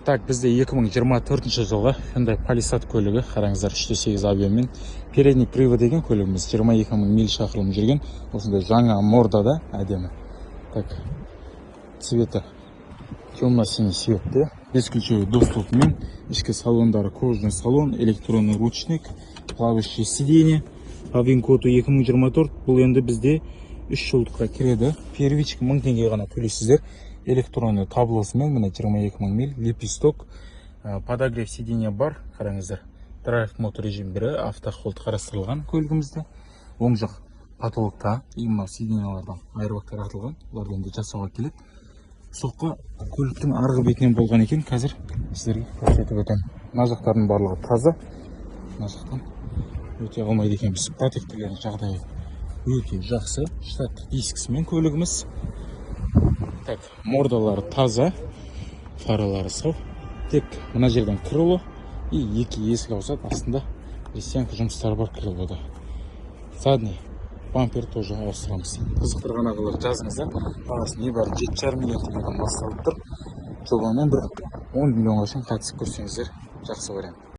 Так, бізде 2024 жылғы Hyundai Palisade көлігі, қараңыздар, 3.8 объеммен. Передний привод деген көлігіміз 22 000 миль шақырылым жүрген. Осындай жаңа мордада әдемі. Так, цветі темно-синий цветті. Бесключевой доступымен. Ішкі салондары кожаный салон, электронный ручник, плавающее сиденье. Пабин коду 2024. Бұл енді бізде 3 жылдыққа кіреді. Первичка 1000 теңге ғана төлейсіздер. Электронный таблосымен, міне 22 000 миль, лепесток, подогрев сиденья бар, қараңыздар. Драйв мод режим 1, автохолд қарастырылған көлігімізде. Оң жақ потолокта, именно сиденьялардан айырбақтар атылған, оларды енді жасауға келеді. Соққы көліктің арғы бетінен болған екен, қазір сіздерге көрсетіп өтемін. Мына жақтардың барлығы таза. Мына жақтан өте алмайды екенбіз. Протекторлардың жағдайы өте жақсы. Штаттық дискісімен көлігіміз. Так, мордалары таза, фаралары сау. Тек мына жерден крыло и екі есік ауысады, астында жестянка жұмыстары бар крылода. Задний бампер тоже ауыстырамыз. Қызықтырған ағалар жазыңыздар. Бағасы небәрі 7,5 миллион теңгеден басталып тұр. Жобамен бір 10 миллионға шейін қатысып көрсеңіздер жақсы вариант.